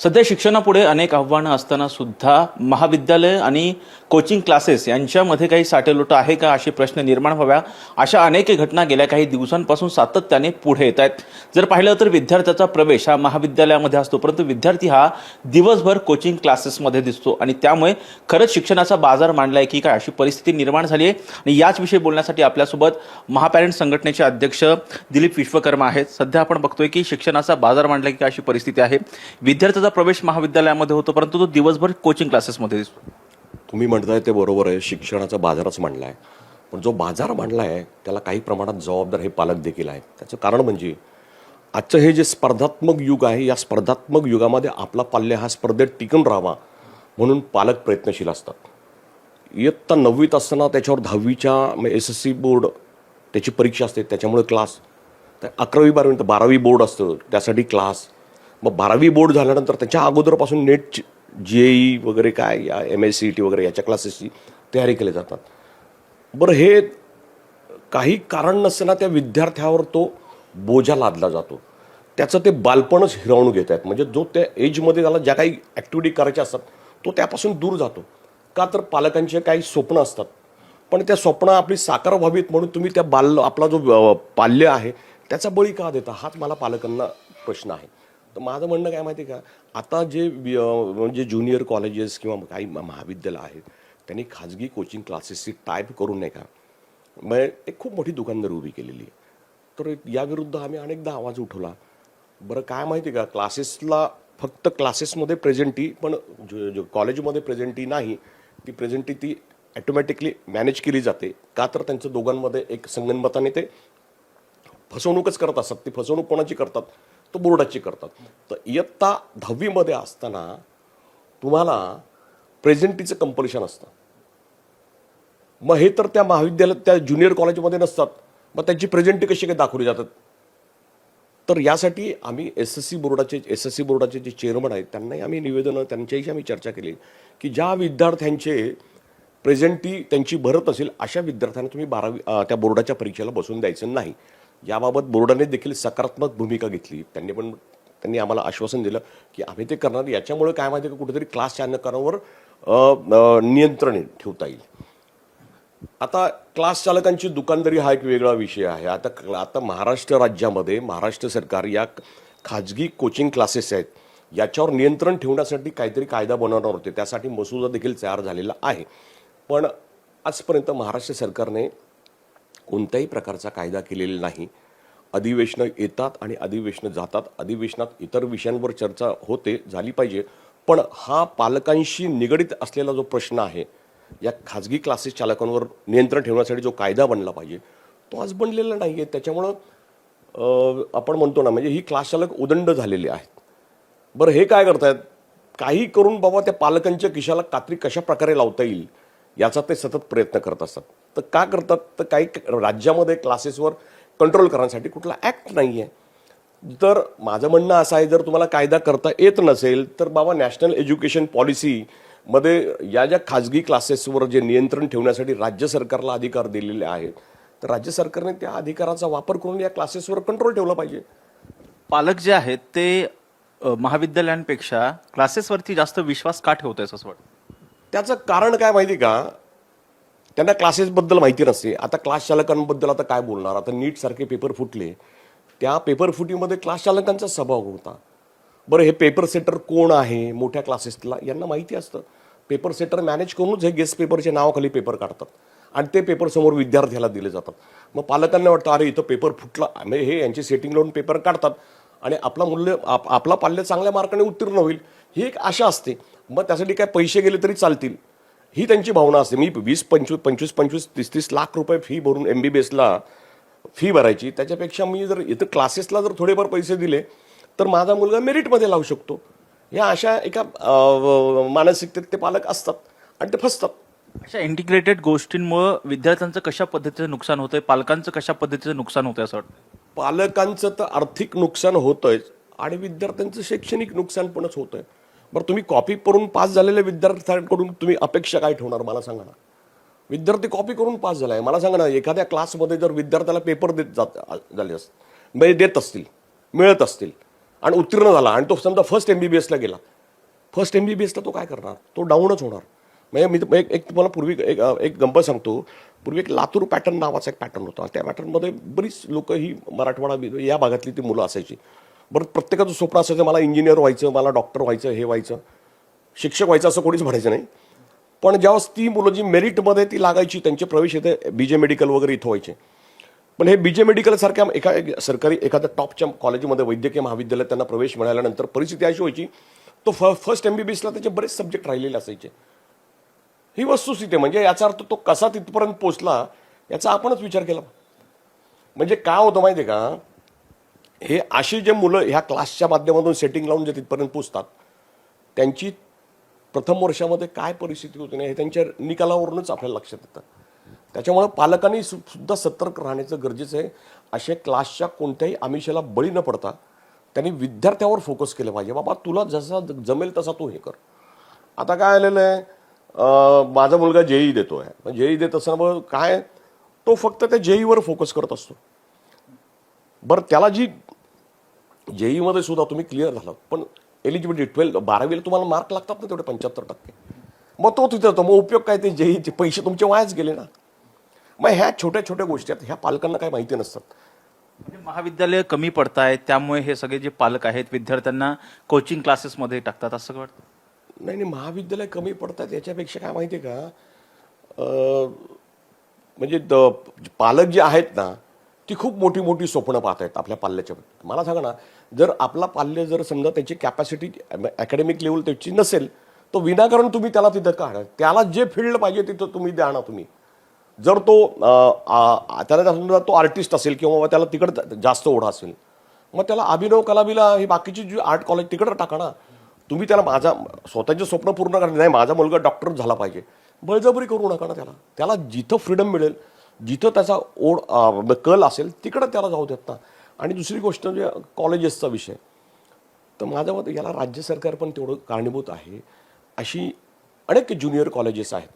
सध्या शिक्षणापुढे अनेक आव्हानं असताना सुद्धा महाविद्यालय आणि कोचिंग क्लासेस यांच्यामध्ये काही साटेलोट आहे का असे प्रश्न निर्माण व्हाव्या अशा अनेक घटना गेल्या काही दिवसांपासून सातत्याने पुढे येत आहेत। जर पाहिलं तर विद्यार्थ्याचा प्रवेश हा महाविद्यालयामध्ये असतो, परंतु विद्यार्थी हा दिवसभर कोचिंग क्लासेसमध्ये दिसतो आणि त्यामुळे खरंच शिक्षणाचा बाजार मांडलाय की काय अशी परिस्थिती निर्माण झाली आहे। आणि याच विषयी बोलण्यासाठी आपल्यासोबत महापॅरेंट संघटनेचे अध्यक्ष दिलीप विश्वकर्मा आहेत। सध्या आपण बघतोय की शिक्षणाचा बाजार मांडलाय की काय अशी परिस्थिती आहे। विद्यार्थ्याचा प्रवेश महाविद्यालयामध्ये होतो, परंतु तो दिवसभर कोचिंग क्लासेसमध्ये दिसतो। तुम्ही म्हणताय ते बरोबर आहे, शिक्षणाचा बाजारच मांडला आहे। पण जो बाजार मांडला आहे त्याला काही प्रमाणात जबाबदार हे पालक देखील आहेत। त्याचं कारण म्हणजे आजचं हे जे स्पर्धात्मक युग आहे, या स्पर्धात्मक युगामध्ये आपला पाल्य हा स्पर्धेत टिकून राहावा म्हणून पालक प्रयत्नशील असतात। इयत्ता 9वीत असताना त्याच्यावर 10वीच्या SSC बोर्ड त्याची परीक्षा असते, त्याच्यामुळे क्लास, 11वी 12वी बोर्ड असतं त्यासाठी क्लास, मग 12वी बोर्ड झाल्यानंतर त्याच्या अगोदरपासून नेट GEE वगैरे काय या MSCET वगैरे याच्या क्लासेसची तयारी केली जातात। बरं, हे काही कारण नसताना त्या विद्यार्थ्यावर तो बोजा लादला जातो। त्याचं ते बालपणच हिरावून घेत आहेत। म्हणजे जो त्या एजमध्ये त्याला ज्या काही ॲक्टिव्हिटी करायच्या असतात तो त्यापासून दूर जातो। का तर पालकांचे काही स्वप्न असतात, पण त्या स्वप्न आपली साकार व्हावीत म्हणून तुम्ही त्या आपला जो पाल्य आहे त्याचा बळी का देता, हाच मला पालकांना प्रश्न आहे। तर माझं म्हणणं काय माहिती आहे का, आता जे म्हणजे ज्युनियर कॉलेजेस किंवा काही महाविद्यालय आहेत त्यांनी खाजगी कोचिंग क्लासेसची टाईप करून नाही का मग एक खूप मोठी दुकानदारी उभी केलेली आहे। तर याविरुद्ध आम्ही अनेकदा आवाज उठवला। बरं, काय माहिती आहे का, क्लासेसला फक्त क्लासेसमध्ये प्रेझेंटी, पण कॉलेजमध्ये प्रेझेंटी नाही, ती प्रेझेंटी ती ॲटोमॅटिकली मॅनेज केली जाते। का तर त्यांचं दोघांमध्ये एक संगनमताने ते फसवणूकच करत असतात। ती फसवणूक कोणाची करतात, तो बोर्डाची करतात। तर इयत्ता 10वीमध्ये असताना तुम्हाला प्रेझेंटीचं कंपल्शन असतं, मग हे तर त्या महाविद्यालयात त्या ज्युनियर कॉलेजमध्ये नसतात, मग त्यांची प्रेझेंटी कशी काय दाखवली जातात। तर यासाठी आम्ही SSC बोर्डाचे जे चेअरमन आहेत त्यांनाही आम्ही निवेदनं, त्यांच्याशी आम्ही चर्चा केली की ज्या विद्यार्थ्यांचे प्रेझेंटी त्यांची भरत असेल अशा विद्यार्थ्यांना तुम्ही 12वी त्या बोर्डाच्या परीक्षेला बसून द्यायचं नाही। याबाबत बोर्डाने देखील सकारात्मक भूमिका घेतली। त्यांनी आम्हाला आश्वासन दिलं की आम्ही ते करणार। याच्यामुळे काय माहिती का, कुठेतरी क्लास चालकांवर नियंत्रण ठेवता येईल। आता क्लास चालकांची दुकानदारी हा एक वेगळा विषय आहे। आता महाराष्ट्र राज्यामध्ये महाराष्ट्र सरकार या खाजगी कोचिंग क्लासेस आहेत याच्यावर नियंत्रण ठेवण्यासाठी काहीतरी कायदा बनवणार होते, त्यासाठी मसुदा देखील तयार झालेला आहे। पण आजपर्यंत महाराष्ट्र सरकारने कोणत्याही प्रकारचा कायदा केलेला नाही। अधिवेशनं येतात आणि अधिवेशनं जातात, अधिवेशनात इतर विषयांवर चर्चा होते, झाली पाहिजे, पण हा पालकांशी निगडित असलेला जो प्रश्न आहे, या खाजगी क्लासेस चालकांवर नियंत्रण ठेवण्यासाठी जो कायदा बनला पाहिजे तो आज बनलेला नाही आहे। त्याच्यामुळं आपण म्हणतो ना, म्हणजे ही क्लास चालक उदंड झालेले आहेत। बरं, हे काय करतायत, काही करून बाबा त्या पालकांच्या खिशाला कात्री कशा प्रकारे लावता येईल याचा ते सतत प्रयत्न करत असतात। तर का करतात, तर काही राज्यामध्ये क्लासेसवर कंट्रोल करण्यासाठी कुठला ॲक्ट नाही आहे। तर माझं म्हणणं असं आहे, जर तुम्हाला कायदा करता येत नसेल तर बाबा नॅशनल एज्युकेशन पॉलिसीमध्ये या ज्या खाजगी क्लासेसवर जे नियंत्रण ठेवण्यासाठी राज्य सरकारला अधिकार दिलेले आहेत, तर राज्य सरकारने त्या अधिकाराचा वापर करून या क्लासेसवर कंट्रोल ठेवला पाहिजे। पालक जे आहेत ते महाविद्यालयांपेक्षा क्लासेसवरती जास्त विश्वास का ठेवत आहेत असं वाटतं? त्याचं कारण काय माहिती का, त्यांना क्लासेसबद्दल माहिती नसते। आता क्लास चालकांबद्दल आता काय बोलणार, आता नीटसारखे पेपर फुटले, त्या पेपर फुटीमध्ये क्लास चालकांचा सहभाग होता। बरं, हे पेपर सेटर कोण आहे मोठ्या क्लासेसला यांना माहिती असतं। पेपर सेटर मॅनेज करूनच हे गेस्ट पेपरच्या नावाखाली पेपर काढतात आणि ते पेपर समोर विद्यार्थ्याला दिले जातात। मग पालकांना वाटतं अरे इथं पेपर फुटला, म्हणजे हे यांची सेटिंग लावून पेपर काढतात आणि आपला पाल्य चांगल्या मार्काने उत्तीर्ण होईल ही एक आशा असते। मग त्यासाठी काय पैसे गेले तरी चालतील ही त्यांची भावना असते। मी 20-25 30 लाख रुपये फी भरून MBBSला फी भरायची, त्याच्यापेक्षा मी जर इथं क्लासेसला जर थोडेफार पैसे दिले तर माझा मुलगा मेरिटमध्ये लावू शकतो। या अशा एका मानसिकतेत ते पालक असतात आणि ते फसतात। अशा इंटिग्रेटेड गोष्टींमुळे विद्यार्थ्यांचं कशा पद्धतीचं नुकसान होतंय, पालकांचं कशा पद्धतीचं नुकसान होतंय असं वाटतं? पालकांचं तर आर्थिक नुकसान होतंय आणि विद्यार्थ्यांचं शैक्षणिक नुकसान पणच होतंय। बरं, तुम्ही कॉपी करून पास झालेल्या विद्यार्थ्यांकडून तुम्ही अपेक्षा काय ठेवणार मला सांगा ना। विद्यार्थी कॉपी करून पास झालाय, मला सांगा ना, एखाद्या क्लासमध्ये जर विद्यार्थ्याला पेपर देत असतील, मिळत असतील आणि उत्तीर्ण झाला आणि तो समजा फर्स्ट MBBSला गेला, फर्स्ट MBBSला तो काय करणार, तो डाऊनच होणार. म्हणजे मी एक तुम्हाला पूर्वी एक गंमत सांगतो. पूर्वी एक लातूर पॅटर्न नावाचा एक पॅटर्न होता. त्या पॅटर्नमध्ये बरीच लोक ही मराठवाडा या भागातली ती मुलं असायची. बरं, प्रत्येकाचं स्वप्न असायचं मला इंजिनियर व्हायचं, मला डॉक्टर व्हायचं, हे व्हायचं, शिक्षक व्हायचं असं कोणीच म्हणायचं नाही. पण ज्यावेळेस ती मुलं जी मेरिटमध्ये ती लागायची, त्यांचे प्रवेश इथे BJ मेडिकल वगैरे इथं व्हायचे. पण हे BJ मेडिकल सारख्या सरकारी एखाद्या टॉपच्या कॉलेजमध्ये वैद्यकीय महाविद्यालयात त्यांना प्रवेश मिळाल्यानंतर परिस्थिती अशी व्हायची, तो फर्स्ट MBBSला त्याचे बरेच सब्जेक्ट राहिलेले असायचे. ही वस्तुस्थिती आहे. म्हणजे याचा अर्थ तो कसा तिथपर्यंत पोहोचला याचा आपणच विचार केला. म्हणजे काय होतं माहिती आहे का, हे अशी जे मुलं ह्या क्लासच्या माध्यमातून सेटिंग लावून जे तिथपर्यंत पोचतात, त्यांची प्रथम वर्षामध्ये काय परिस्थिती होती ना हे त्यांच्या निकालावरूनच आपल्याला लक्षात येतं. त्याच्यामुळे पालकांनी सुद्धा सतर्क राहण्याचं गरजेचं आहे. अशा क्लासच्या कोणत्याही आमिषाला बळी न पडता त्यांनी विद्यार्थ्यावर फोकस केलं पाहिजे. बाबा तुला जसा जमेल तसा तू हे कर. आता काय आलेलं आहे, माझा मुलगा JEE देतोय. JEE देत असताना काय, तो फक्त त्या JEEवर फोकस करत असतो. बरं, त्याला जी JEEमध्ये सुद्धा तुम्ही क्लिअर झालात, पण एलिजिबिलिटी 12वीला तुम्हाला मार्क लागतात ना तेवढे 75%. मग तो तिथे होतो. मग उपयोग काय, ते JEEचे पैसे तुमचे वायाच गेले ना. मग ह्या छोट्या छोट्या गोष्टी आहेत, ह्या पालकांना काही माहिती नसतात. म्हणजे महाविद्यालय कमी पडतायत त्यामुळे हे सगळे जे पालक आहेत विद्यार्थ्यांना कोचिंग क्लासेसमध्ये टाकतात असं वाटतं. नाही, महाविद्यालय कमी पडतात याच्यापेक्षा काय माहिती आहे का, म्हणजे पालक जे आहेत ना ती खूप मोठी मोठी स्वप्न पाहत आहेत आपल्या पाल्याच्या. मला सांगा ना, जर आपला पाल्य जर समजा त्याची कॅपॅसिटी अकॅडमिक लेवल त्याची नसेल, तो विनाकारण तुम्ही त्याला तिथं काढा. त्याला जे फील्ड पाहिजे तिथं तुम्ही द्या ना. तुम्ही जर तो त्याला समजा तो आर्टिस्ट असेल किंवा त्याला तिकडं जास्त ओढा असेल, मग त्याला अभिनव कलाविला ही बाकीची जी आर्ट कॉलेज तिकडं टाका ना. तुम्ही त्याला माझा स्वतःचे स्वप्न पूर्ण करा, नाही माझा मुलगा डॉक्टर झाला पाहिजे, बळजबरी करू नका ना. त्याला जिथं फ्रीडम मिळेल, जिथं त्याचा कल असेल तिकडं त्याला जाऊ देत ना. आणि दुसरी गोष्ट म्हणजे कॉलेजेसचा विषय, तर माझ्या मते याला राज्य सरकार पण तेवढं कारणीभूत आहे. अशी अनेक ज्युनियर कॉलेजेस आहेत,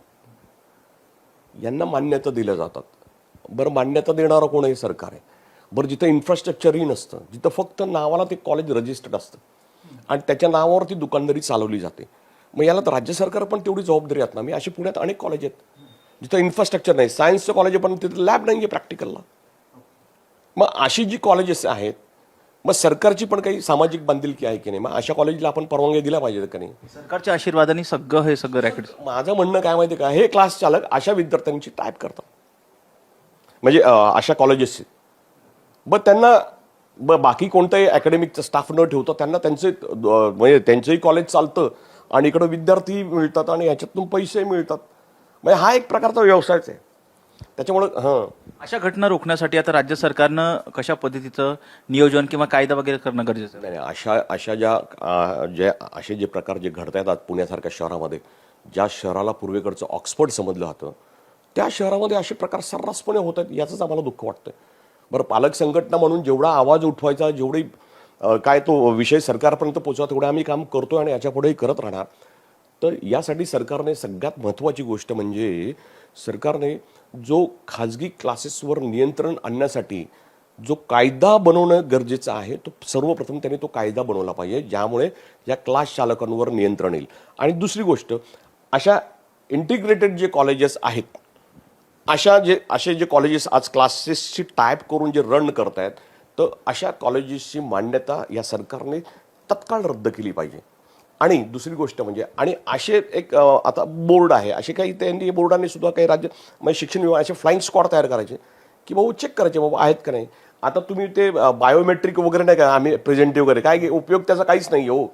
यांना मान्यता दिल्या जातात. बरं, मान्यता देणारं कोण आहे? सरकार आहे. बरं, जिथं इन्फ्रास्ट्रक्चरही नसतं, जिथं फक्त नावाला ते कॉलेज रजिस्टर्ड असतं आणि त्याच्या नावावरती दुकानदारी चालवली जाते, मग याला तर राज्य सरकार पण तेवढी जबाबदारी आहेत ना. मी अशी पुण्यात अनेक कॉलेज आहेत जिथं इन्फ्रास्ट्रक्चर नाही, सायन्सचं कॉलेज पण तिथं लॅब नाही आहे प्रॅक्टिकलला. मग अशी जी कॉलेजेस आहेत, मग सरकारची पण काही सामाजिक बांधिलकी आहे की नाही? मग अशा कॉलेजला आपण परवानगी दिल्या पाहिजे का नाही? सरकारच्या आशीर्वादाने हे सगळं रॅकेट. माझं म्हणणं काय माहिती का, हे क्लास चालक अशा विद्यार्थ्यांची टाईप करतात, म्हणजे अशा कॉलेजेसची. मग त्यांना बाकी कोणताही अकॅडमिकचा स्टाफ न ठेवता त्यांना म्हणजे त्यांचंही कॉलेज चालतं आणि इकडं विद्यार्थी मिळतात आणि ह्याच्यातून पैसे मिळतात. म्हणजे हा एक प्रकारचा व्यवसायच आहे. त्याच्यामुळं अशा घटना रोखण्यासाठी आता राज्य सरकारनं कशा पद्धतीचं नियोजन किंवा कायदा वगैरे करणं गरजेचं आहे? नाही, अशा असे जे प्रकार जे घडत आहेत पुण्यासारख्या शहरामध्ये, ज्या शहराला पूर्वेकडचं ऑक्सफर्ड समजलं जातं, त्या शहरामध्ये असे प्रकार सर्रासपणे होत आहेत. याचंच आम्हाला दुःख वाटतं. बरं, पालक संघटना म्हणून जेवढा आवाज उठवायचा, जेवढी काय तो विषय सरकारपर्यंत पोहोचवा, तेवढं आम्ही काम करतोय आणि याच्यापुढेही करत राहणार. तर यासाठी सरकारने सगळ्यात महत्त्वाची गोष्ट म्हणजे सरकारने जो खाजगी क्लासेसवर नियंत्रण आणण्यासाठी जो कायदा बनवणं गरजेचं आहे, तो सर्वप्रथम त्यांनी तो कायदा बनवला पाहिजे, ज्यामुळे या क्लास चालकांवर नियंत्रण येईल. आणि दुसरी गोष्ट, अशा इंटिग्रेटेड जे कॉलेजेस आहेत, असे जे कॉलेजेस आज क्लासेसची टाईप करून जे रन करत आहेत, तर अशा कॉलेजेसची मान्यता या सरकारने तत्काळ रद्द केली पाहिजे. आणि दुसरी गोष्ट म्हणजे, आणि असे एक आता बोर्ड आहे, असे काही त्यांनी बोर्डाने सुद्धा काही राज्य म्हणजे शिक्षण विभाग असे फ्लाईंग स्क्वॉड तयार करायचे की बाबा चेक करायचे बाबा आहेत का नाही. आता तुम्ही ते बायोमेट्रिक वगैरे नाही का, आम्ही प्रेझेंटिव्ह वगैरे काय उपयोग त्याचा काहीच नाही हो.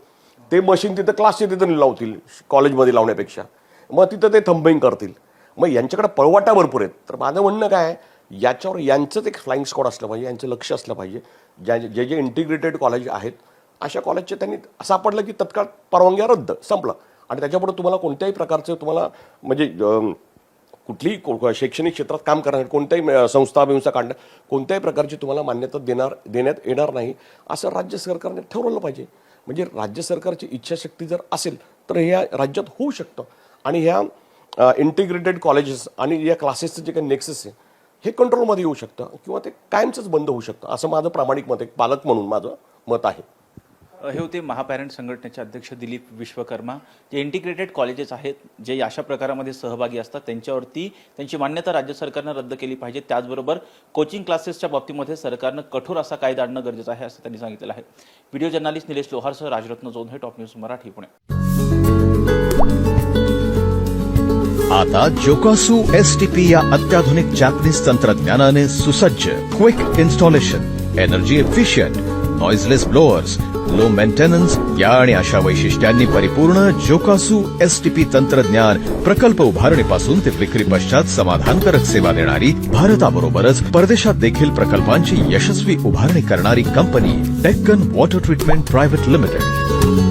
ते मशीन तिथं क्लासचे तिथं लावतील कॉलेजमध्ये लावण्यापेक्षा, मग तिथं ते थंबिंग करतील. मग यांच्याकडे पळवाटा भरपूर आहेत. तर माझं म्हणणं काय, याच्यावर यांचंच एक फ्लाईंग स्क्वॉड असलं पाहिजे, यांचं लक्ष असलं पाहिजे. जे इंटिग्रेटेड कॉलेज आहेत अशा कॉलेजचे त्यांनी सापडलं की तत्काळ परवानग्या रद्द, संपलं. आणि त्याच्यापुढे तुम्हाला कोणत्याही प्रकारचं तुम्हाला म्हणजे कुठलीही शैक्षणिक क्षेत्रात काम करणार, कोणत्याही संस्था काढणं, कोणत्याही प्रकारची तुम्हाला मान्यता देण्यात येणार नाही, असं राज्य सरकारने ठरवलं पाहिजे. म्हणजे राज्य सरकारची इच्छाशक्ती जर असेल तर ह्या राज्यात होऊ शकतं. आणि ह्या इंटिग्रेटेड कॉलेजेस आणि या क्लासेसचं जे काही नेक्सस आहे हे कंट्रोलमध्ये येऊ शकतं किंवा ते कायमचंच बंद होऊ शकतं, असं माझं प्रामाणिक मत आहे. पालक म्हणून माझं मत आहे. हे होते महापॅरेंट संघटनेचे अध्यक्ष दिलीप विश्वकर्मा. जे इंटिग्रेटेड कॉलेजेस आहेत जे अशा प्रकारामध्ये सहभागी असतात त्यांच्यावरती त्यांची मान्यता राज्य सरकारनं रद्द केली पाहिजे. त्याचबरोबर कोचिंग क्लासेसच्या बाबतीमध्ये सरकारनं कठोर असा कायदा आणणं गरजेचं आहे असं त्यांनी सांगितलेलं आहे. व्हिडिओ जर्नलिस्ट निलेश लोहारसह राजरत्न जोंधळे, टॉप न्यूज मराठी, पुणे. आता जोकासू एसटीपी या अत्याधुनिक जॅपनीज तंत्रज्ञानाने सुसज्ज, quick installation, energy efficient, noiseless blowers, low maintenance या आणि अशा वैशिष्ट्यांनी परिपूर्ण जोकासू एसटीपी तंत्रज्ञान प्रकल्प उभारणीपासून ते विक्री पश्चात समाधानकारक सेवा देणारी, भारताबरोबरच परदेशात देखील प्रकल्पांची यशस्वी उभारणी करणारी company Deccan water treatment private limited.